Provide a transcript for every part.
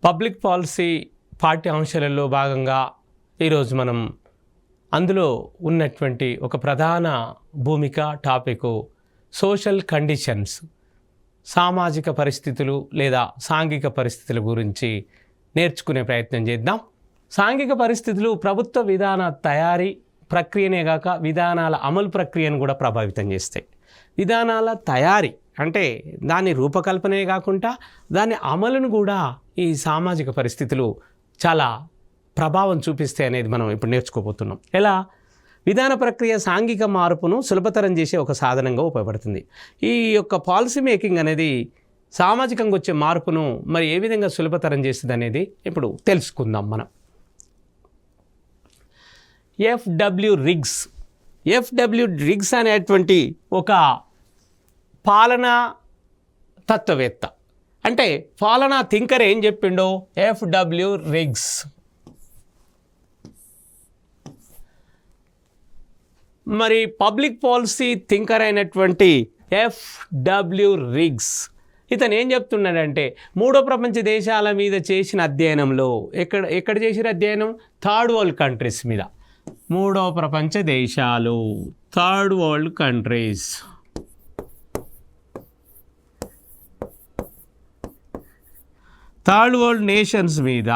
Public policy పాఠ్యాంశాలలో భాగంగా ఈరోజు మనం అందులో ఉన్నటువంటి ఒక ప్రధాన భూమిక టాపిక్ సోషల్ కండిషన్స్, సామాజిక పరిస్థితులు లేదా సాంఘిక పరిస్థితుల గురించి నేర్చుకునే ప్రయత్నం చేద్దాం. సాంఘిక పరిస్థితులు ప్రభుత్వ విధాన తయారీ ప్రక్రియనే కాక విధానాల అమలు ప్రక్రియను కూడా ప్రభావితం చేస్తాయి. విధానాల తయారీ అంటే దాని రూపకల్పనే కాకుండా దాని అమలును కూడా ఈ సామాజిక పరిస్థితులు చాలా ప్రభావం చూపిస్తాయి అనేది మనం ఇప్పుడు నేర్చుకోబోతున్నాం. ఎలా? విధాన ప్రక్రియ సాంఘిక మార్పును సులభతరం చేసే ఒక సాధనంగా ఉపయోగపడుతుంది. ఈ యొక్క పాలసీ మేకింగ్ అనేది సామాజికంగా వచ్చే మార్పును మరి ఏ విధంగా సులభతరం చేస్తుంది అనేది ఇప్పుడు తెలుసుకుందాం మనం. ఎఫ్డబ్ల్యూ రిగ్స్ అనేటువంటి ఒక పాలనా తత్వవేత్త, అంటే పాలనా థింకర్ ఏం చెప్పిండో ఎఫ్డబ్ల్యూ రిగ్స్. మరి పబ్లిక్ పాలసీ థింకర్ అయినటువంటి ఎఫ్డబ్ల్యూ రిగ్స్ ఇతను ఏం చెప్తున్నాడంటే మూడో ప్రపంచ దేశాల మీద చేసిన అధ్యయనంలో ఎక్కడ చేసిన అధ్యయనం? థర్డ్ వరల్డ్ కంట్రీస్ మీద. మూడో ప్రపంచ దేశాలు, third world countries. Third world nations మీద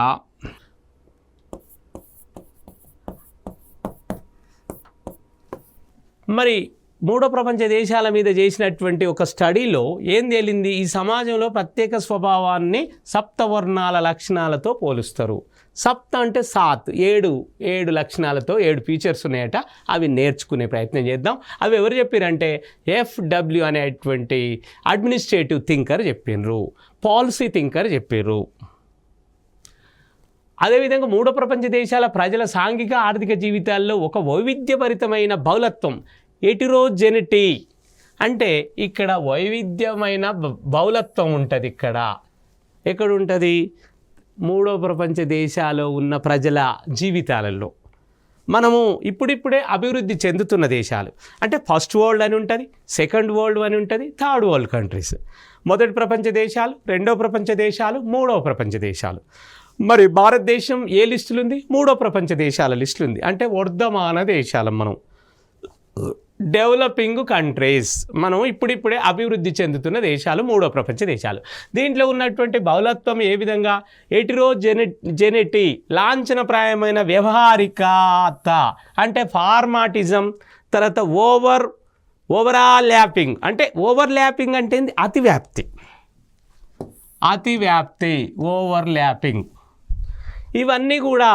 మరి మూడో ప్రపంచ దేశాల మీద చేసినటువంటి ఒక స్టడీలో ఏం తేలింది? ఈ సమాజంలో ప్రత్యేక స్వభావాన్ని సప్తవర్ణాల లక్షణాలతో పోలుస్తారు. సప్త అంటే సాత్, ఏడు లక్షణాలతో 7 ఫీచర్స్ ఉన్నాయట. అవి నేర్చుకునే ప్రయత్నం చేద్దాం. అవి ఎవరు చెప్పారంటే ఎఫ్డబ్ల్యూ అనేటువంటి అడ్మినిస్ట్రేటివ్ థింకర్ చెప్పినారు, పాలసీ థింకర్ చెప్పారు. అదేవిధంగా మూడో ప్రపంచ దేశాల ప్రజల సాంఘిక ఆర్థిక జీవితాల్లో ఒక వైవిధ్యభరితమైన బౌలత్వం, ఎటిరోజెనిటీ అంటే ఇక్కడ వైవిధ్యమైన బౌలత్వం ఉంటుంది. ఎక్కడ ఉంటుంది? మూడో ప్రపంచ దేశాల్లో ఉన్న ప్రజల జీవితాలలో. మనము ఇప్పుడిప్పుడే అభివృద్ధి చెందుతున్న దేశాలు అంటే ఫస్ట్ వరల్డ్ అని ఉంటుంది, సెకండ్ వరల్డ్ అని ఉంటుంది, థర్డ్ వరల్డ్ కంట్రీస్. మొదటి ప్రపంచ దేశాలు, రెండో ప్రపంచ దేశాలు, మూడవ ప్రపంచ దేశాలు. మరి భారతదేశం ఏ లిస్టులు ఉంది? మూడో ప్రపంచ దేశాల లిస్టులు ఉంది. అంటే వర్ధమాన దేశాలు, మనం డెవలపింగ్ కంట్రీస్, మనం ఇప్పుడిప్పుడే అభివృద్ధి చెందుతున్న దేశాలు మూడో ప్రపంచ దేశాలు. దీంట్లో ఉన్నటువంటి బౌలత్వం ఏ విధంగా? ఎటిరోజెనిటీ, లాంఛనప్రాయమైన వ్యవహారికత అంటే ఫార్మాటిజం. తర్వాత ఓవరాల్యాపింగ్ అంటే ఓవర్ల్యాపింగ్ అంటే అతివ్యాప్తి, ఓవర్ల్యాపింగ్. ఇవన్నీ కూడా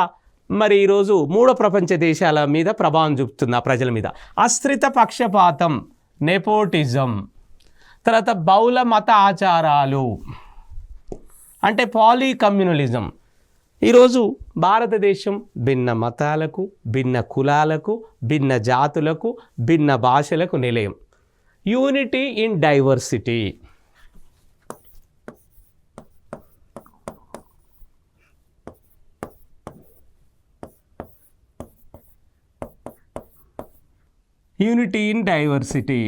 మరి ఈరోజు మూడో ప్రపంచ దేశాల మీద ప్రభావం చూపుతుంది, ఆ ప్రజల మీద. అస్థిరత పక్షపాతం, నెపోటిజం. తర్వాత బహుళ మత ఆచారాలు అంటే పాలీకమ్యూనలిజం. ఈరోజు భారతదేశం భిన్న మతాలకు, భిన్న కులాలకు, భిన్న జాతులకు, భిన్న భాషలకు నిలయం. Unity in diversity. Unity in diversity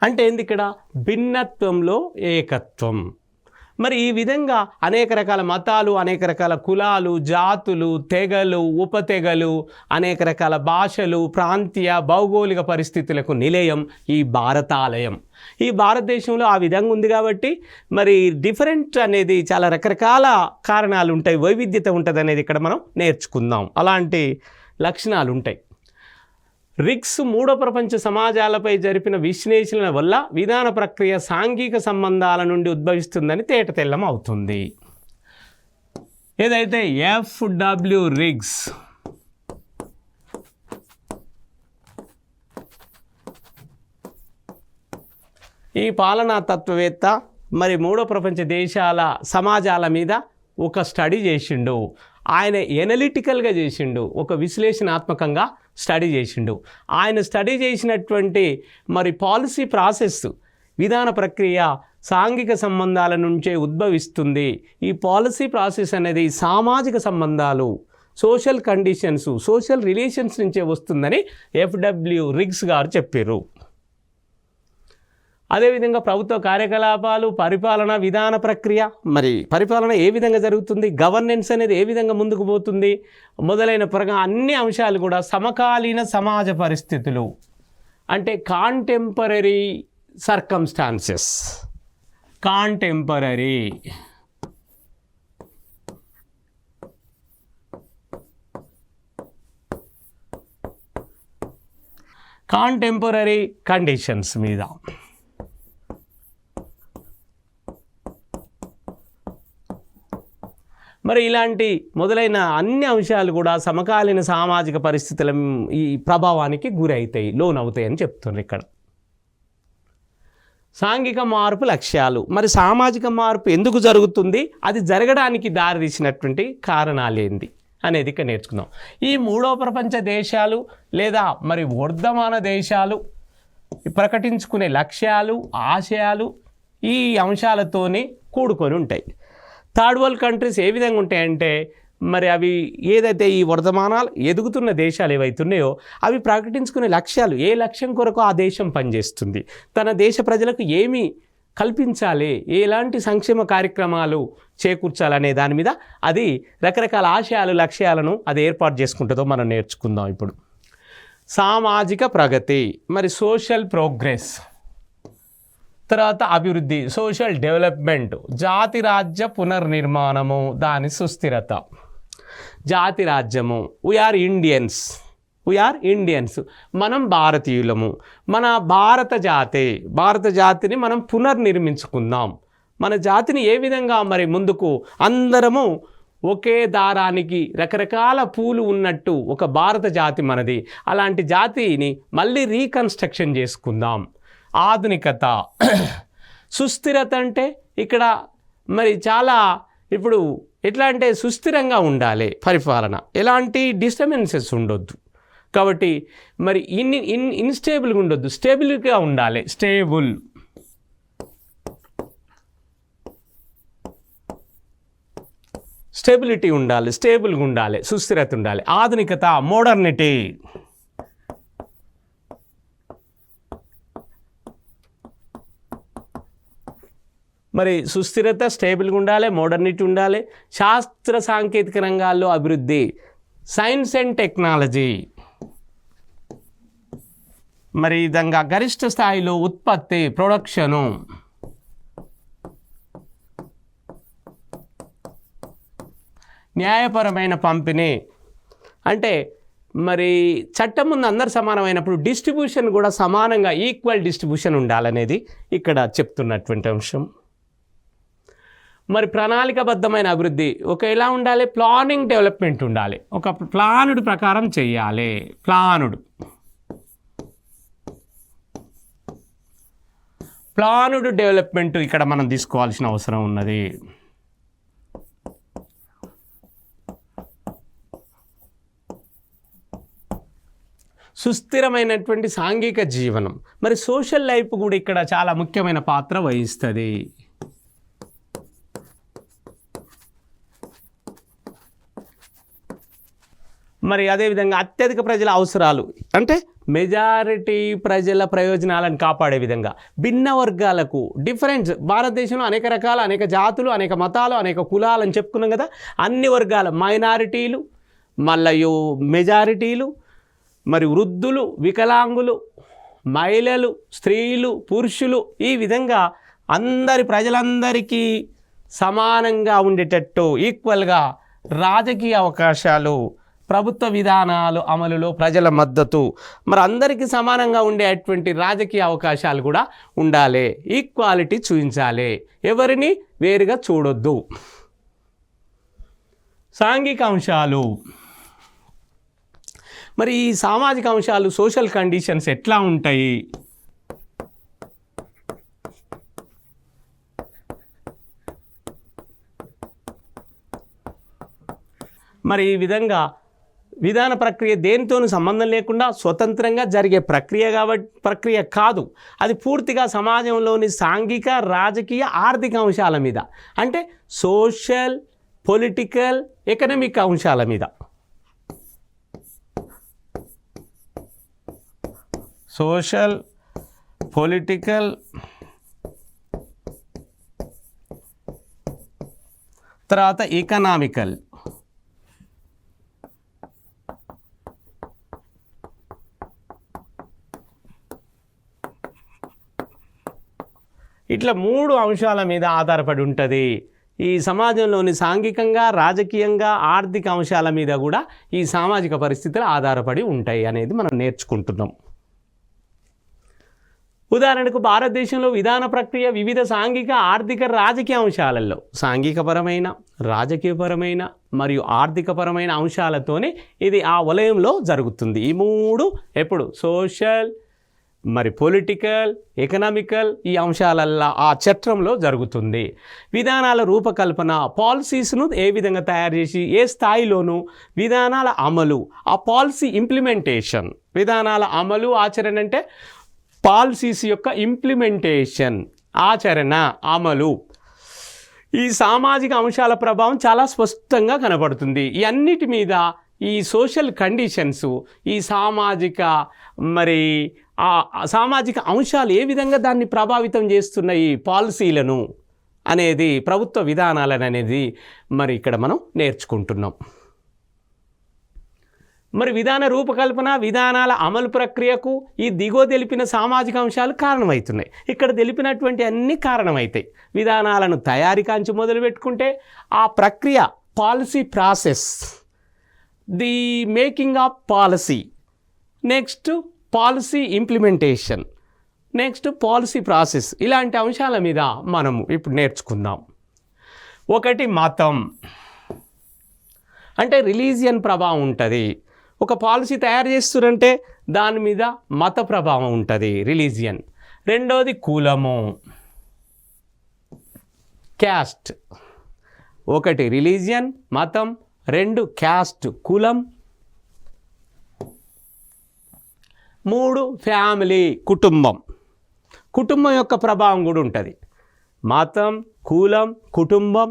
అంటే ఏంది? ఇక్కడ భిన్నత్వంలో ఏకత్వం. మరి ఈ విధంగా అనేక రకాల మతాలు, అనేక రకాల కులాలు, జాతులు, తెగలు, ఉపతెగలు, అనేక రకాల భాషలు, ప్రాంతీయ భౌగోళిక పరిస్థితులకు నిలయం ఈ భారతాలయం. ఈ భారతదేశంలో ఆ విధంగా ఉంది కాబట్టి మరి డిఫరెంట్ అనేది చాలా రకరకాల కారణాలు ఉంటాయి, వైవిధ్యత ఉంటుంది అనేది ఇక్కడ మనం నేర్చుకుందాం. అలాంటి లక్షణాలు ఉంటాయి. రిగ్స్ మూడో ప్రపంచ సమాజాలపై జరిపిన విశ్లేషణ వల్ల విధాన ప్రక్రియ సాంఘిక సంబంధాల నుండి ఉద్భవిస్తుందని తేటతెల్లం అవుతుంది. ఏదైతే ఎఫ్డబ్ల్యూ రిగ్స్ ఈ పాలనా తత్వవేత్త మరి మూడో ప్రపంచ దేశాల సమాజాల మీద ఒక స్టడీ చేసిండు. ఆయన ఎనలిటికల్గా చేసిండు, ఒక విశ్లేషణాత్మకంగా స్టడీ చేసిండు. ఆయన స్టడీ చేసినటువంటి మరి పాలసీ ప్రాసెస్, విధాన ప్రక్రియ సాంఘిక సంబంధాల నుంచే ఉద్భవిస్తుంది. ఈ పాలసీ ప్రాసెస్ అనేది సామాజిక సంబంధాలు, సోషల్ కండిషన్స్, సోషల్ రిలేషన్స్ నుంచే వస్తుందని ఎఫ్డబ్ల్యూ రిగ్స్ గారు చెప్పారు. అదేవిధంగా ప్రభుత్వ కార్యకలాపాలు, పరిపాలన విధాన ప్రక్రియ, మరి పరిపాలన ఏ విధంగా జరుగుతుంది, గవర్నెన్స్ అనేది ఏ విధంగా ముందుకు పోతుంది మొదలైన అన్ని అంశాలు కూడా సమకాలీన సమాజ పరిస్థితులు అంటే కాంటెంపరీ సర్కమ్స్టాన్సెస్, కాంటెంపరీ కండిషన్స్ మీద మరి ఇలాంటి మొదలైన అన్ని అంశాలు కూడా సమకాలీన సామాజిక పరిస్థితుల ఈ ప్రభావానికి గురవుతాయి, లోనవుతాయి అని చెప్తున్నారు ఇక్కడ. సాంఘిక మార్పు లక్ష్యాలు, మరి సామాజిక మార్పు ఎందుకు జరుగుతుంది, అది జరగడానికి దారితీసినటువంటి కారణాలేంది అనేది ఇక్కడ నేర్చుకుందాం. ఈ మూడో ప్రపంచ దేశాలు లేదా మరి వర్ధమాన దేశాలు ప్రకటించుకునే లక్ష్యాలు, ఆశయాలు ఈ అంశాలతోనే కూడుకొని ఉంటాయి. థర్డ్ వరల్డ్ కంట్రీస్ ఏ విధంగా ఉంటాయంటే మరి అవి ఏదైతే ఈ వర్ధమానాలు ఎదుగుతున్న దేశాలు ఏవైతున్నాయో అవి ప్రకటించుకునే లక్ష్యాలు, ఏ లక్ష్యం కొరకు ఆ దేశం పనిచేస్తుంది, తన దేశ ప్రజలకు ఏమి కల్పించాలి, ఎలాంటి సంక్షేమ కార్యక్రమాలు చేకూర్చాలనే దాని మీద అది రకరకాల ఆశయాలు, లక్ష్యాలను అది ఏర్పాటు చేసుకుంటుందో మనం నేర్చుకుందాం ఇప్పుడు. సామాజిక ప్రగతి, మరి సోషల్ ప్రోగ్రెస్, తర్వాత అభివృద్ధి, సోషల్ డెవలప్మెంట్, జాతి రాజ్య పునర్నిర్మాణము, దాని సుస్థిరత. జాతి రాజ్యము, వీఆర్ ఇండియన్స్, మనం భారతీయులము, మన భారత జాతిని మనం పునర్నిర్మించుకుందాం. మన జాతిని ఏ విధంగా మరి ముందుకు అందరము ఒకే దారానికి రకరకాల పూలు ఉన్నట్టు ఒక భారత జాతి మనది, అలాంటి జాతిని మళ్ళీ రీకన్స్ట్రక్షన్ చేసుకుందాం. ఆధునికత, సుస్థిరత అంటే ఇక్కడ మరి చాలా ఇప్పుడు ఎట్లా అంటే సుస్థిరంగా ఉండాలి పరిపాలన, ఎలాంటి డిస్టర్బెన్సెస్ ఉండొద్దు. కాబట్టి మరి ఇన్స్టేబుల్గా ఉండొద్దు, స్టేబుల్గా ఉండాలి, స్టెబిలిటీ ఉండాలి, స్టేబుల్గా ఉండాలి, సుస్థిరత ఉండాలి. ఆధునికత, మోడర్నిటీ, మరి సుస్థిరత, స్టేబుల్గా ఉండాలి, మోడర్నిటీ ఉండాలి. శాస్త్ర సాంకేతిక రంగాల్లో అభివృద్ధి, సైన్స్ అండ్ టెక్నాలజీ, మరి ఈ విధంగా గరిష్ట స్థాయిలో ఉత్పత్తి, ప్రొడక్షను, న్యాయపరమైన పంపిణీ అంటే మరి చట్టం ముందు అందరు సమానమైనప్పుడు డిస్ట్రిబ్యూషన్ కూడా సమానంగా ఈక్వల్ డిస్ట్రిబ్యూషన్ ఉండాలనేది ఇక్కడ చెప్తున్నటువంటి అంశం. మరి ప్రణాళికాబద్ధమైన అభివృద్ధి, ఒక ఎలా ఉండాలి, ప్లానింగ్ డెవలప్మెంట్ ఉండాలి, ఒక ప్లానుడు ప్రకారం చేయాలి, ప్లానుడు డెవలప్మెంట్ ఇక్కడ మనం తీసుకోవాల్సిన అవసరం ఉన్నది. సుస్థిరమైనటువంటి సాంఘిక జీవనం, మరి సోషల్ లైఫ్ కూడా ఇక్కడ చాలా ముఖ్యమైన పాత్ర వహిస్తుంది. మరి అదేవిధంగా అత్యధిక ప్రజల అవసరాలు అంటే మెజారిటీ ప్రజల ప్రయోజనాలను కాపాడే విధంగా భిన్న వర్గాలకు డిఫరెన్స్, భారతదేశంలో అనేక రకాల, అనేక జాతులు, అనేక మతాలు, అనేక కులాలు అని చెప్పుకున్నాం కదా, అన్ని వర్గాల మైనారిటీలు, మళ్ళీ మెజారిటీలు, మరి వృద్ధులు, వికలాంగులు, మహిళలు, స్త్రీలు, పురుషులు, ఈ విధంగా ప్రజలందరికీ సమానంగా ఉండేటట్టు ఈక్వల్గా రాజకీయ అవకాశాలు, ప్రభుత్వ విధానాలు అమలులో ప్రజల మద్దతు, మరి అందరికీ సమానంగా ఉండేటువంటి రాజకీయ అవకాశాలు కూడా ఉండాలి, ఈక్వాలిటీ చూపించాలి, ఎవరిని వేరుగా చూడొద్దు. సాంఘిక అంశాలు, మరి ఈ సామాజిక అంశాలు, సోషల్ కండిషన్స్ ఎట్లా ఉంటాయి, మరి ఈ విధంగా విధాన ప్రక్రియ దేనితోనూ సంబంధం లేకుండా స్వతంత్రంగా జరిగే ప్రక్రియ కాదు, అది పూర్తిగా సమాజంలోని సాంఘిక, రాజకీయ, ఆర్థిక అంశాల మీద అంటే సోషల్, పొలిటికల్, ఎకనామిక్ అంశాల మీద, సోషల్, పొలిటికల్, తర్వాత ఎకనామికల్, ఇట్లా 3 అంశాల మీద ఆధారపడి ఉంటుంది. ఈ సమాజంలోని సాంఘికంగా, రాజకీయంగా, ఆర్థిక అంశాల మీద కూడా ఈ సామాజిక పరిస్థితులు ఆధారపడి ఉంటాయి అనేది మనం నేర్చుకుంటున్నాం. ఉదాహరణకు భారతదేశంలో విధాన ప్రక్రియ వివిధ సాంఘిక, ఆర్థిక, రాజకీయ అంశాలలో సాంఘికపరమైన, రాజకీయపరమైన మరియు ఆర్థికపరమైన అంశాలతోనే ఇది ఆ వలయంలో జరుగుతుంది. ఈ 3 ఎప్పుడు సోషల్, మరి పొలిటికల్, ఎకనామికల్ ఈ అంశాలల్లో ఆ చట్రంలో జరుగుతుంది. విధానాల రూపకల్పన, పాలసీస్ను ఏ విధంగా తయారు చేసి ఏ స్థాయిలోనూ విధానాల అమలు, ఆ పాలసీ ఇంప్లిమెంటేషన్, విధానాల అమలు ఆచరణ అంటే పాలసీస్ యొక్క ఇంప్లిమెంటేషన్, ఆచరణ, అమలు, ఈ సామాజిక అంశాల ప్రభావం చాలా స్పష్టంగా కనబడుతుంది. ఈ అన్నిటి మీద ఈ సోషల్ కండిషన్స్, ఈ సామాజిక మరి ఆ సామాజిక అంశాలు ఏ విధంగా దాన్ని ప్రభావితం చేస్తున్నాయి పాలసీలను అనేది, ప్రభుత్వ విధానాలను అనేది మరి ఇక్కడ మనం నేర్చుకుంటున్నాం. మరి విధాన రూపకల్పన, విధానాల అమలు ప్రక్రియకు ఈ దిగువ తెలిపిన సామాజిక అంశాలు కారణమవుతున్నాయి. ఇక్కడ తెలిపినటువంటి అన్ని కారణమవుతాయి. విధానాలను తయారీ కాంచి మొదలు పెట్టుకుంటే ఆ ప్రక్రియ, policy process, the making of policy, next policy implementation, next policy process, ఇలాంటి అంశాల మీద మనము ఇప్పుడు నేర్చుకుందాం. ఒకటి మతం, అంటే రిలీజియన్ ప్రభావం ఉంటుంది. ఒక పాలసీ తయారు చేస్తున్నారంటే దాని మీద మత ప్రభావం ఉంటుంది, రిలీజియన్. రెండోది కులము, క్యాస్ట్. ఒకటి రిలీజియన్, మతం. 2 క్యాస్ట్, కులం. 3 ఫ్యామిలీ, కుటుంబం. కుటుంబం యొక్క ప్రభావం కూడా ఉంటుంది. మతం, కులం, కుటుంబం.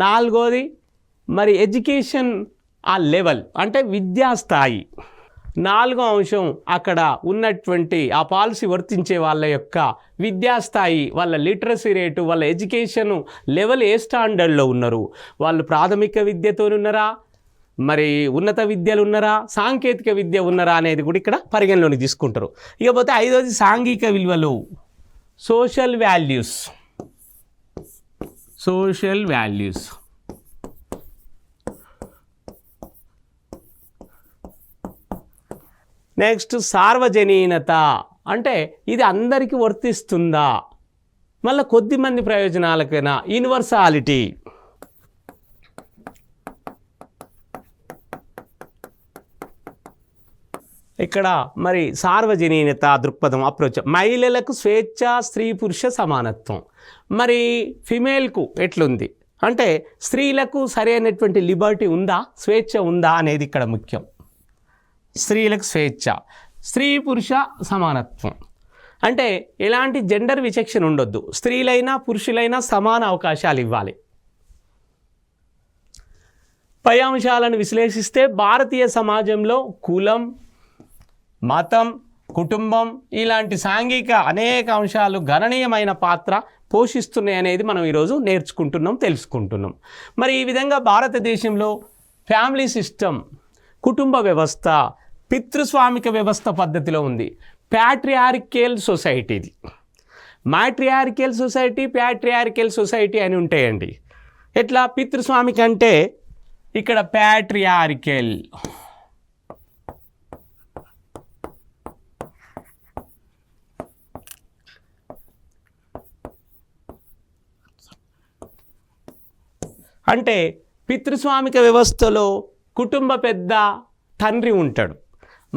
4వది మరి ఎడ్యుకేషన్ ఆ లెవెల్, అంటే విద్యాస్థాయి. 4వ అంశం అక్కడ ఉన్నటువంటి ఆ పాలసీ వర్తించే వాళ్ళ యొక్క విద్యాస్థాయి, వాళ్ళ లిటరసీ రేటు, వాళ్ళ ఎడ్యుకేషన్ లెవెల్ ఏ స్టాండర్డ్లో ఉన్నారు, వాళ్ళు ప్రాథమిక విద్యతో ఉన్నారా, మరి ఉన్నత విద్యలు ఉన్నారా, సాంకేతిక విద్య ఉన్నారా అనేది కూడా ఇక్కడ పరిగణలోకి తీసుకుంటారు. ఇకపోతే 5వది సాంఘిక విలువలు, social values. Social values. Next సార్వజనీనత, అంటే ఇది అందరికీ వర్తిస్తుందా, మళ్ళీ కొద్దిమంది ప్రయోజనాలకైనా, యూనివర్సాలిటీ. ఇక్కడ మరి సార్వజనీనత దృక్పథం, అప్రోచ్. మహిళలకు స్వేచ్ఛ, స్త్రీ పురుష సమానత్వం. మరి ఫిమేల్కు ఎట్లుంది అంటే స్త్రీలకు సరైనటువంటి లిబర్టీ ఉందా, స్వేచ్ఛ ఉందా అనేది ఇక్కడ ముఖ్యం. స్త్రీలకు స్వేచ్ఛ, స్త్రీ పురుష సమానత్వం, అంటే ఎలాంటి జెండర్ విచక్షణ ఉండొద్దు, స్త్రీలైనా పురుషులైనా సమాన అవకాశాలు ఇవ్వాలి. పై అంశాలను విశ్లేషిస్తే భారతీయ సమాజంలో కులం, మతం, కుటుంబం ఇలాంటి సాంఘిక అనేక అంశాలు గణనీయమైన పాత్ర పోషిస్తున్నాయి అనేది మనం ఈరోజు నేర్చుకుంటున్నాం, తెలుసుకుంటున్నాం. మరి ఈ విధంగా భారతదేశంలో ఫ్యామిలీ సిస్టమ్, కుటుంబ వ్యవస్థ పితృస్వామిక వ్యవస్థ పద్ధతిలో ఉంది. ప్యాట్రియార్కియల్ సొసైటీది. మ్యాట్రియార్కియల్ సొసైటీ, ప్యాట్రియార్కియల్ సొసైటీ అని ఉంటాయండి. ఎట్లా పితృస్వామిక అంటే ఇక్కడ ప్యాట్రియార్కియల్, అంటే పితృస్వామిక వ్యవస్థలో కుటుంబ పెద్ద తండ్రి ఉంటాడు,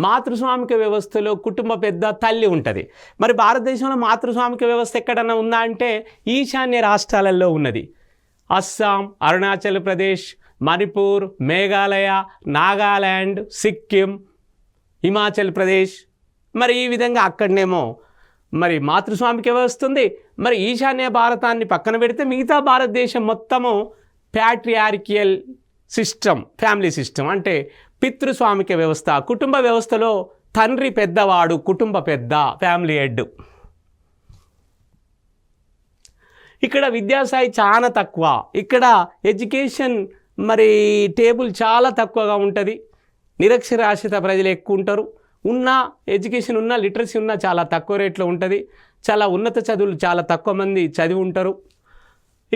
మాతృస్వామిక వ్యవస్థలో కుటుంబ పెద్ద తల్లి ఉంటుంది. మరి భారతదేశంలో మాతృస్వామిక వ్యవస్థ ఎక్కడన్నా ఉందా అంటే ఈశాన్య రాష్ట్రాలలో ఉన్నది. అస్సాం, అరుణాచల్ ప్రదేశ్, మణిపూర్, మేఘాలయ, నాగాల్యాండ్, సిక్కిం, హిమాచల్ ప్రదేశ్. మరి ఈ విధంగా అక్కడనేమో మరి మాతృస్వామిక వ్యవస్థ ఉంది. మరి ఈశాన్య భారతాన్ని పక్కన పెడితే మిగతా భారతదేశం మొత్తము ప్యాట్రియార్కియల్ సిస్టమ్, ఫ్యామిలీ సిస్టమ్, అంటే పితృస్వామిక వ్యవస్థ. కుటుంబ వ్యవస్థలో తండ్రి పెద్దవాడు, కుటుంబ పెద్ద, ఫ్యామిలీ హెడ్. ఇక్కడ విద్యాస్థాయి చాలా తక్కువ, ఇక్కడ ఎడ్యుకేషన్ మరి టేబుల్ చాలా తక్కువగా ఉంటుంది, నిరక్షరాస్యత ప్రజలు ఎక్కువ ఉంటారు, ఉన్న ఎడ్యుకేషన్ ఉన్న లిటరసీ ఉన్న చాలా తక్కువ రేట్లో ఉంటుంది, చాలా ఉన్నత చదువులు చాలా తక్కువ మంది చదివి ఉంటారు.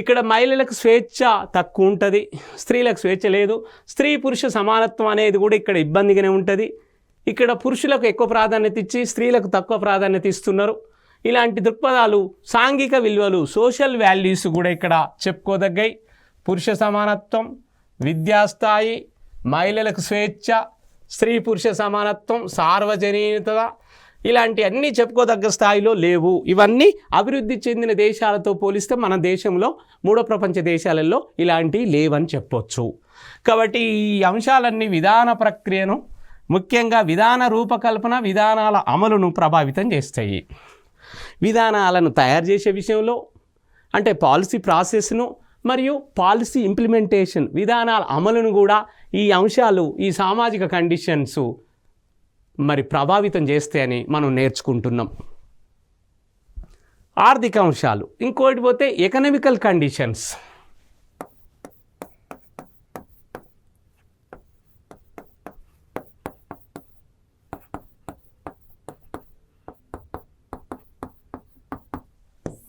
ఇక్కడ మహిళలకు స్వేచ్ఛ తక్కువ ఉంటుంది, స్త్రీలకు స్వేచ్ఛ లేదు, స్త్రీ పురుష సమానత్వం అనేది కూడా ఇక్కడ ఇబ్బందిగానే ఉంటుంది. ఇక్కడ పురుషులకు ఎక్కువ ప్రాధాన్యత ఇచ్చి స్త్రీలకు తక్కువ ప్రాధాన్యత ఇస్తున్నారు. ఇలాంటి దృక్పథాలు, సాంఘిక విలువలు, సోషల్ వాల్యూస్ కూడా ఇక్కడ చెప్పుకోదగ్గాయి. పురుష సమానత్వం, విద్యాస్థాయి, మహిళలకు స్వేచ్ఛ, స్త్రీ పురుష సమానత్వం, సార్వజనీనత, ఇలాంటి అన్నీ చెప్పుకోదగ్గ స్థాయిలో లేవు. ఇవన్నీ అభివృద్ధి చెందిన దేశాలతో పోలిస్తే మన దేశంలో మూడో ప్రపంచ దేశాలలో ఇలాంటివి లేవని చెప్పొచ్చు. కాబట్టి ఈ అంశాలన్నీ విధాన ప్రక్రియను, ముఖ్యంగా విధాన రూపకల్పన, విధానాల అమలును ప్రభావితం చేస్తాయి. విధానాలను తయారు చేసే విషయంలో అంటే పాలసీ ప్రాసెస్ను మరియు పాలసీ ఇంప్లిమెంటేషన్, విధానాల అమలును కూడా ఈ అంశాలు, ఈ సామాజిక కండిషన్స్ మరి ప్రభావితం చేస్తాయని మనం నేర్చుకుంటున్నాం. ఆర్థిక అంశాలు, ఇంకోటి పోతే ఎకనామికల్ కండిషన్స్.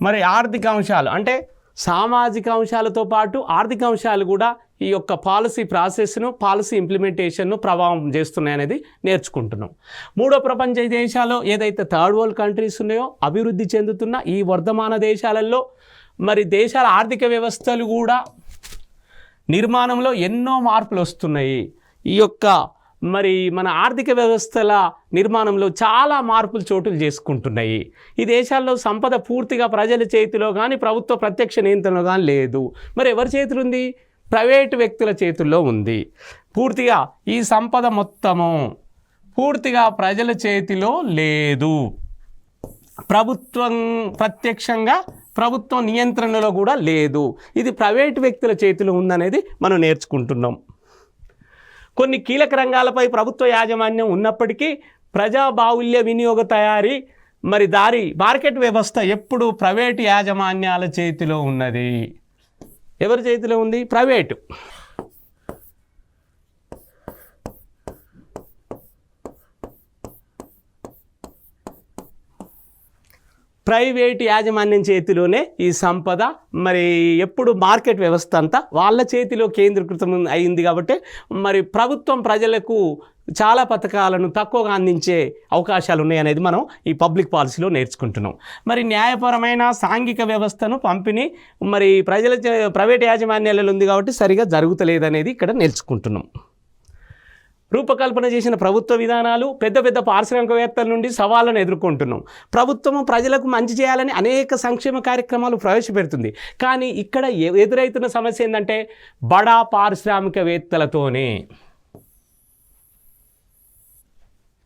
మరి ఆర్థిక అంశాలు అంటే సామాజిక అంశాలతో పాటు ఆర్థిక అంశాలు కూడా ఈ యొక్క పాలసీ ప్రాసెస్ను, పాలసీ ఇంప్లిమెంటేషన్ను ప్రభావం చేస్తున్నాయనేది నేర్చుకుంటున్నాం. మూడో ప్రపంచ దేశాలు ఏదైతే థర్డ్ వరల్డ్ కంట్రీస్ ఉన్నాయో, అభివృద్ధి చెందుతున్న ఈ వర్ధమాన దేశాలలో మరి దేశాల ఆర్థిక వ్యవస్థలు కూడా నిర్మాణంలో ఎన్నో మార్పులు వస్తున్నాయి. ఈ యొక్క మరి మన ఆర్థిక వ్యవస్థల నిర్మాణంలో చాలా మార్పులు చోటులు చేసుకుంటున్నాయి. ఈ దేశాల్లో సంపద పూర్తిగా ప్రజల చేతిలో కానీ ప్రభుత్వ ప్రత్యక్ష నియంత్రణలో కానీ లేదు. మరి ఎవరి చేతిలో ఉంది? ప్రైవేటు వ్యక్తుల చేతుల్లో ఉంది. పూర్తిగా ఈ సంపద మొత్తము పూర్తిగా ప్రజల చేతిలో లేదు. ప్రభుత్వం ప్రత్యక్షంగా ప్రభుత్వం నియంత్రణలో కూడా లేదు. ఇది ప్రైవేటు వ్యక్తుల చేతిలో ఉందనేది మనం నేర్చుకుంటున్నాం. కొన్ని కీలక రంగాలపై ప్రభుత్వ యాజమాన్యం ఉన్నప్పటికీ ప్రజా బాహుళ్య వినియోగ తయారీ మరి మార్కెట్ వ్యవస్థ ఎప్పుడు ప్రైవేటు యాజమాన్యాల చేతిలో ఉన్నది. ఎవరి చేతిలో ఉంది? ప్రైవేటు. ప్రైవేట్ యాజమాన్యం చేతిలోనే ఈ సంపద మరి ఎప్పుడు మార్కెట్ వ్యవస్థ అంతా వాళ్ళ చేతిలో కేంద్రీకృతం అయింది. కాబట్టి మరి ప్రభుత్వం ప్రజలకు చాలా పథకాలను తక్కువగా అందించే అవకాశాలు ఉన్నాయనేది మనం ఈ పబ్లిక్ పాలసీలో నేర్చుకుంటున్నాం. మరి న్యాయపరమైన సాంఘిక వ్యవస్థను పంపిణీ మరి ప్రైవేట్ యాజమాన్యాలలో ఉంది కాబట్టి సరిగా జరుగుతలేదనేది ఇక్కడ నేర్చుకుంటున్నాం. రూపకల్పన చేసిన ప్రభుత్వ విధానాలు పెద్ద పెద్ద పారిశ్రామికవేత్తల నుండి సవాళ్ళను ఎదుర్కొంటున్నాం. ప్రభుత్వం ప్రజలకు మంచి చేయాలని అనేక సంక్షేమ కార్యక్రమాలు ప్రవేశపెడుతుంది. కానీ ఇక్కడ ఎదురవుతున్న సమస్య ఏంటంటే బడా పారిశ్రామికవేత్తలతోనే.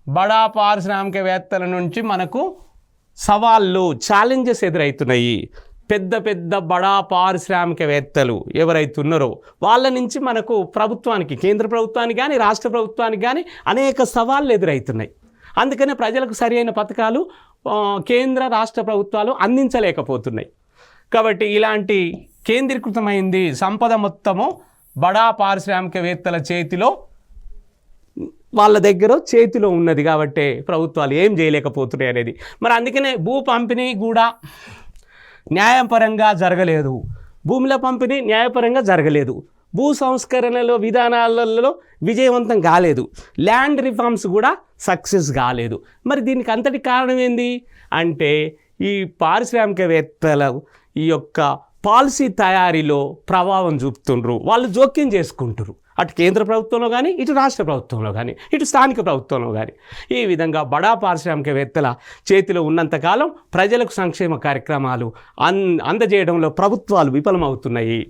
బడా పారిశ్రామికవేత్తల నుంచి మనకు సవాళ్ళు, ఛాలెంజెస్ ఎదురవుతున్నాయి. పెద్ద పెద్ద బడా పారిశ్రామికవేత్తలు ఎవరైతే ఉన్నారో వాళ్ళ నుంచి మనకు ప్రభుత్వానికి, కేంద్ర ప్రభుత్వానికి కానీ రాష్ట్ర ప్రభుత్వానికి కానీ అనేక సవాళ్ళు ఎదురవుతున్నాయి. అందుకనే ప్రజలకు సరైన పథకాలు కేంద్ర రాష్ట్ర ప్రభుత్వాలు అందించలేకపోతున్నాయి. కాబట్టి ఇలాంటి కేంద్రీకృతమైంది సంపద మొత్తము బడా పారిశ్రామికవేత్తల చేతిలో, వాళ్ళ దగ్గర చేతిలో ఉన్నది. కాబట్టి ప్రభుత్వాలు ఏం చేయలేకపోతున్నాయి అనేది. మరి అందుకనే భూ పంపిణీ కూడా న్యాయపరంగా జరగలేదు. భూముల పంపిణీ న్యాయపరంగా జరగలేదు. భూ సంస్కరణలో విధానాలలో విజయవంతం కాలేదు. ల్యాండ్ రిఫార్మ్స్ కూడా సక్సెస్ కాలేదు. మరి దీనికి అంతటి కారణం ఏంది అంటే ఈ పారిశ్రామికవేత్తలు ఈ యొక్క పాలసీ తయారీలో ప్రభావం చూపుతుండ్రు. వాళ్ళు జోక్యం చేసుకుంటారు. అటు కేంద్ర ప్రభుత్వంలో కానీ, ఇటు రాష్ట్ర ప్రభుత్వంలో కానీ, ఇటు స్థానిక ప్రభుత్వంలో కానీ. ఈ విధంగా బడా పారిశ్రామికవేత్తల చేతిలో ఉన్నంతకాలం ప్రజలకు సంక్షేమ కార్యక్రమాలు అందజేయడంలో ప్రభుత్వాలు విఫలమవుతున్నాయి.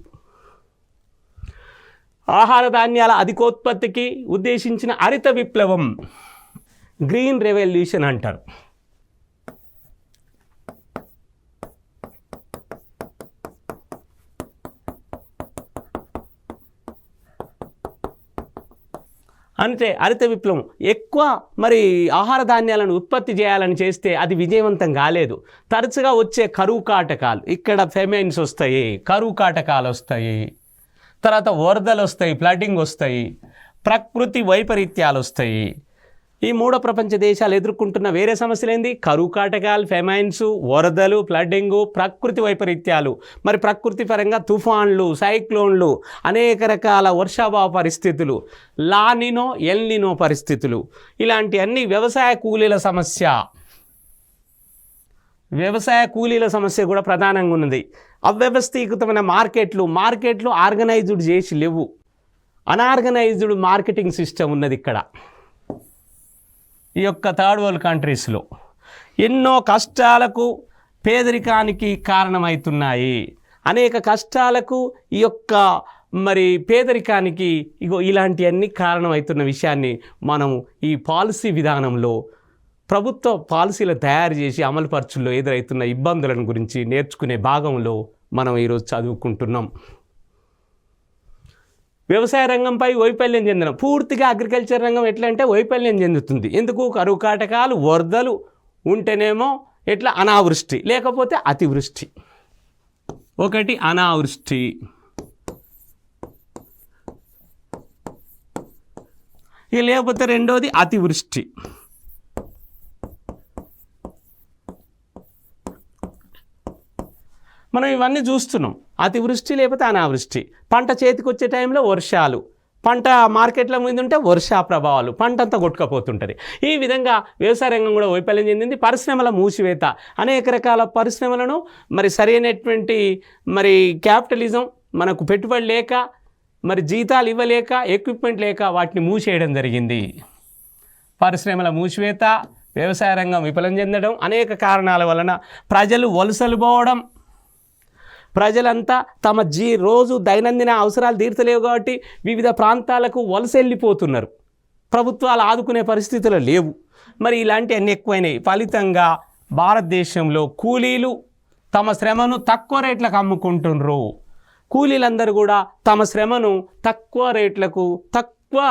ఆహార ధాన్యాల అధికోత్పత్తికి ఉద్దేశించిన హరిత విప్లవం, గ్రీన్ రెవల్యూషన్ అంటారు. అంటే హరిత విప్లవం ఎక్కువ మరి ఆహార ధాన్యాలను ఉత్పత్తి చేయాలని చేస్తే అది విజయవంతం కాలేదు. తరచుగా వచ్చే కరువు కాటకాలు, ఇక్కడ ఫెమైన్స్ వస్తాయి, కరువు కాటకాలు వస్తాయి, తర్వాత వరదలు వస్తాయి, ఫ్లడ్డింగ్ వస్తాయి, ప్రకృతి వైపరీత్యాలు వస్తాయి. ఈ మూడో ప్రపంచ దేశాలు ఎదుర్కొంటున్న వేరే సమస్యలు ఏంది? కరువు కాటకాలు, ఫెమైన్స్, వరదలు, ఫ్లడ్డింగు, ప్రకృతి వైపరీత్యాలు. మరి ప్రకృతి పరంగా తుఫాన్లు, సైక్లోన్లు, అనేక రకాల వర్షాభావ పరిస్థితులు, లానినో ఎల్నినో పరిస్థితులు, ఇలాంటి అన్ని వ్యవసాయ కూలీల సమస్య కూడా ప్రధానంగా ఉన్నది. అవ్యవస్థీకృతమైన మార్కెట్లు ఆర్గనైజ్డ్ చేసి లేవు. అనార్గనైజ్డ్ మార్కెటింగ్ సిస్టమ్ ఉన్నది ఇక్కడ. ఈ యొక్క థర్డ్ వరల్డ్ కంట్రీస్లో ఎన్నో కష్టాలకు, పేదరికానికి కారణమవుతున్నాయి. అనేక కష్టాలకు ఈ యొక్క మరి పేదరికానికి ఇలాంటివన్నీ కారణమవుతున్న విషయాన్ని మనం ఈ పాలసీ విధానంలో ప్రభుత్వ పాలసీలు తయారు చేసి అమలుపరచుల్లో ఎదురవుతున్న ఇబ్బందులను గురించి నేర్చుకునే భాగంలో మనం ఈరోజు చదువుకుంటున్నాం. వ్యవసాయ రంగంపై వైఫల్యం చెందడం. పూర్తిగా అగ్రికల్చర్ రంగం ఎట్లా అంటే వైఫల్యం చెందుతుంది. ఎందుకు? కరువు కాటకాలు, వరదలు ఉంటేనేమో ఎట్లా అనావృష్టి, లేకపోతే అతివృష్టి. ఒకటి అనావృష్టి, లేకపోతే రెండోది అతివృష్టి. మనం ఇవన్నీ చూస్తున్నాం. అతివృష్టి లేకపోతే అనావృష్టి. పంట చేతికి వచ్చే టైంలో వర్షాలు, పంట మార్కెట్ల మీద ఉంటే వర్షా ప్రభావాలు, పంట అంతా కొట్టుకపోతుంటుంది. ఈ విధంగా వ్యవసాయ రంగం కూడా వైఫల్యం చెందింది. పరిశ్రమల మూసివేత, అనేక రకాల పరిశ్రమలను మరి సరైనటువంటి మరి క్యాపిటలిజం, మనకు పెట్టుబడి లేక, మరి జీతాలు ఇవ్వలేక, ఎక్విప్మెంట్ లేక వాటిని మూసేయడం జరిగింది. పరిశ్రమల మూసివేత, వ్యవసాయ రంగం విఫలం చెందడం, అనేక కారణాల వలన ప్రజలు వలసలు పోవడం. ప్రజలంతా తమ రోజు దైనందిన అవసరాలు తీర్చలేవు కాబట్టి వివిధ ప్రాంతాలకు వలస వెళ్ళిపోతున్నారు. ప్రభుత్వాలు ఆదుకునే పరిస్థితులు లేవు. మరి ఇలాంటివన్నీ ఎక్కువైనాయి. ఫలితంగా భారతదేశంలో కూలీలు తమ శ్రమను తక్కువ రేట్లకు అమ్ముకుంటున్నారు. కూలీలందరూ కూడా తమ శ్రమను తక్కువ రేట్లకు, తక్కువ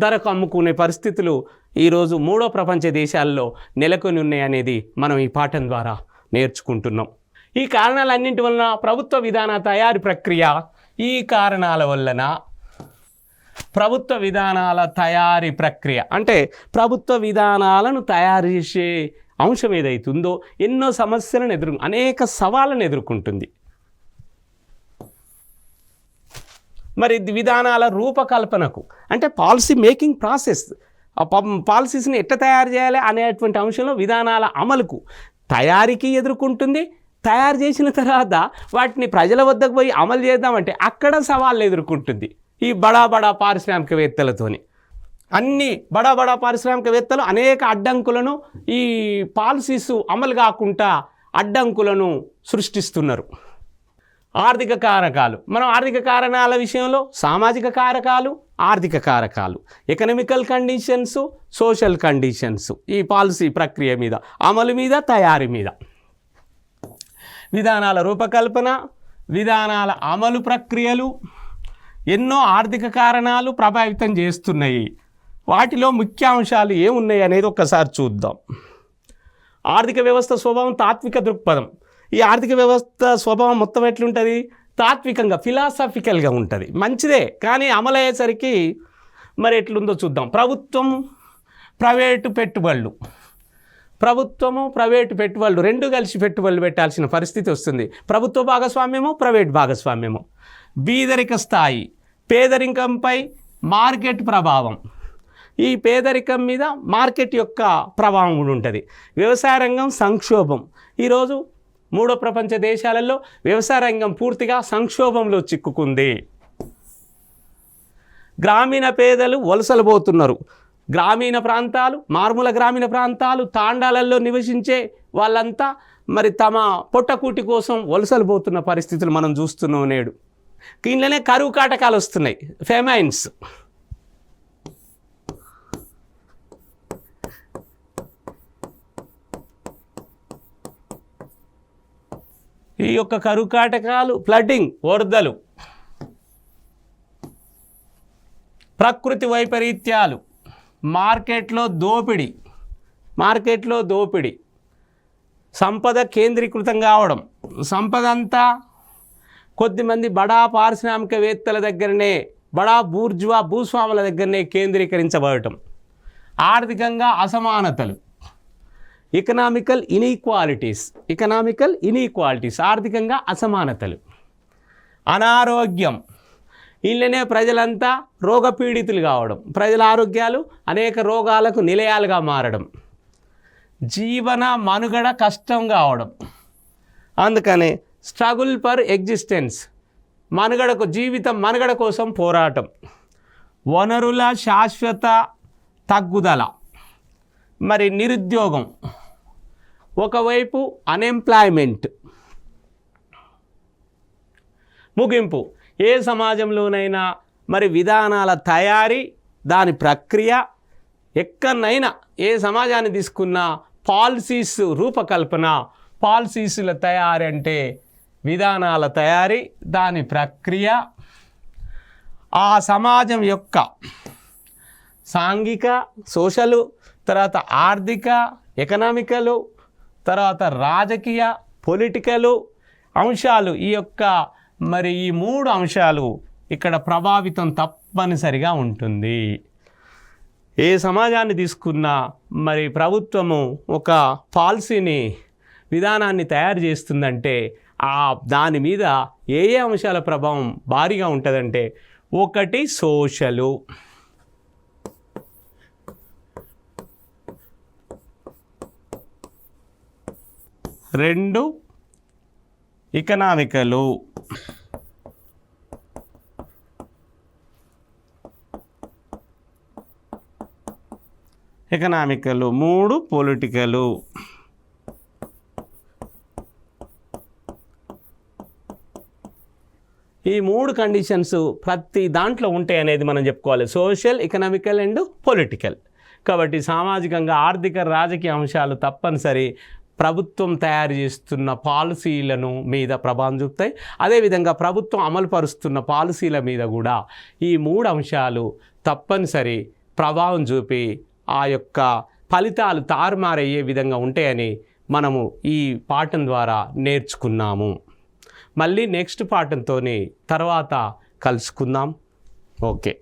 ధరకు అమ్ముకునే పరిస్థితులు ఈరోజు మూడో ప్రపంచ దేశాల్లో నెలకొని ఉన్నాయనేది మనం ఈ పాఠం ద్వారా నేర్చుకుంటున్నాం. ఈ కారణాలన్నింటి వలన ప్రభుత్వ విధాన తయారీ ప్రక్రియ, ఈ కారణాల వలన ప్రభుత్వ విధానాల తయారీ ప్రక్రియ అంటే ప్రభుత్వ విధానాలను తయారు చేసే అంశం ఏదైతుందో ఎన్నో సమస్యలను అనేక సవాళ్ళను ఎదుర్కొంటుంది. మరి విధానాల రూపకల్పనకు అంటే పాలసీ మేకింగ్ ప్రాసెస్, పాలసీస్ని ఎట్లా తయారు చేయాలి అనేటువంటి అంశంలో విధానాల అమలుకు తయారీకి ఎదుర్కొంటుంది. తయారు చేసిన తర్వాత వాటిని ప్రజల వద్దకు పోయి అమలు చేద్దామంటే అక్కడ సవాళ్ళు ఎదుర్కొంటుంది. ఈ బడా పారిశ్రామికవేత్తలతోని అన్ని బడా పారిశ్రామికవేత్తలు అనేక అడ్డంకులను ఈ పాలసీస్ అమలు కాకుండా అడ్డంకులను సృష్టిస్తున్నారు. ఆర్థిక కారకాలు, మనం ఆర్థిక కారణాల విషయంలో సామాజిక కారకాలు, ఆర్థిక కారకాలు, ఎకనామికల్ కండిషన్స్, సోషల్ కండిషన్స్, ఈ పాలసీ ప్రక్రియ మీద, అమలు మీద, తయారీ మీద. విధానాల రూపకల్పన, విధానాల అమలు ప్రక్రియలు ఎన్నో ఆర్థిక కారణాలు ప్రభావితం చేస్తున్నాయి. వాటిలో ముఖ్యాంశాలు ఏమున్నాయి అనేది ఒక్కసారి చూద్దాం. ఆర్థిక వ్యవస్థ స్వభావం తాత్విక దృక్పథం. ఈ ఆర్థిక వ్యవస్థ స్వభావం మొత్తం ఎట్లుంటుంది? తాత్వికంగా, ఫిలాసఫికల్గా ఉంటుంది. మంచిదే, కానీ అమలు అయ్యేసరికి మరి ఎట్లుందో చూద్దాం. ప్రభుత్వము, ప్రైవేటు పెట్టుబడులు, ప్రభుత్వము ప్రైవేటు పెట్టుబడులు రెండు కలిసి పెట్టుబడులు పెట్టాల్సిన పరిస్థితి వస్తుంది. ప్రభుత్వ భాగస్వామ్యము, ప్రైవేట్ భాగస్వామ్యము. బీదరిక స్థాయి, పేదరికంపై మార్కెట్ ప్రభావం, ఈ పేదరికం మీద మార్కెట్ యొక్క ప్రభావం కూడా ఉంటుంది. వ్యవసాయ రంగం సంక్షోభం. ఈరోజు మూడో ప్రపంచ దేశాలలో వ్యవసాయ రంగం పూర్తిగా సంక్షోభంలో చిక్కుకుంది. గ్రామీణ పేదలు వలసలు పోతున్నారు. గ్రామీణ ప్రాంతాలు, మారుమూల గ్రామీణ ప్రాంతాలు, తాండాలలో నివసించే వాళ్ళంతా మరి తమ పొట్టకూటి కోసం వలసలు పోతున్న పరిస్థితులు మనం చూస్తున్నాం నేడు. దీనిలోనే కరువు కాటకాలు వస్తున్నాయి, ఫెమైన్స్. ఈ యొక్క కరువు కాటకాలు, ఫ్లడ్డింగ్, వరదలు, ప్రకృతి వైపరీత్యాలు, మార్కెట్లో దోపిడీ, సంపద కేంద్రీకృతం కావడం, సంపద అంతా కొద్దిమంది బడా పారిశ్రామికవేత్తల దగ్గరనే, బడా భూస్వాముల దగ్గరనే కేంద్రీకరించబడటం, ఆర్థికంగా అసమానతలు, ఎకనామికల్ ఇనీక్వాలిటీస్, ఆర్థికంగా అసమానతలు, అనారోగ్యం, ఇళ్ళనే ప్రజలంతా రోగపీడితులు కావడం, ప్రజల ఆరోగ్యాలు అనేక రోగాలకు నిలయాలుగా మారడం, జీవన మనుగడ కష్టం కావడం, అందుకనే స్ట్రగుల్ ఫర్ ఎగ్జిస్టెన్స్, మనుగడ కోసం పోరాటం, వనరుల శాశ్వత తగ్గుదల, మరి నిరుద్యోగం, ఒకవైపు అన్ఎంప్లాయ్మెంట్. ముగింపు: ఏ సమాజంలోనైనా మరి విధానాల తయారీ, దాని ప్రక్రియ, ఎక్కడనైనా ఏ సమాజాన్ని తీసుకున్నా పాలసీస్ రూపకల్పన, పాలసీస్ల తయారీ అంటే విధానాల తయారీ, దాని ప్రక్రియ, ఆ సమాజం యొక్క సాంఘిక సోషలు, తర్వాత ఆర్థిక ఎకనామికలు, తర్వాత రాజకీయ పొలిటికలు అంశాలు, ఈ మూడు అంశాలు ఇక్కడ ప్రభావితం తప్పనిసరిగా ఉంటుంది. ఏ సమాజాన్ని తీసుకున్నా మరి ప్రభుత్వము ఒక పాలసీని, విధానాన్ని తయారు చేస్తుందంటే దాని మీద ఏ అంశాల ప్రభావం భారీగా ఉంటుందంటే, ఒకటి సోషలు, రెండు ఎకనామికలు, మూడు పొలిటికలు. ఈ మూడు కండిషన్స్ ప్రతి దాంట్లో ఉంటాయి అనేది మనం చెప్పుకోవాలి, సోషల్, ఎకనామికల్ అండ్ పొలిటికల్. కాబట్టి సామాజికంగా ఆర్థిక రాజకీయ అంశాలు తప్పనిసరి ప్రభుత్వం తయారు చేస్తున్న పాలసీలను మీద ప్రభావం చూపుతాయి. అదేవిధంగా ప్రభుత్వం అమలుపరుస్తున్న పాలసీల మీద కూడా ఈ మూడు అంశాలు తప్పనిసరి ప్రభావం చూపి ఆ యొక్క ఫలితాలు తారుమారయ్యే విధంగా ఉంటాయని మనము ఈ పాఠం ద్వారా నేర్చుకున్నాము. మళ్ళీ నెక్స్ట్ పాఠంతో తర్వాత కలుసుకుందాం. ఓకే.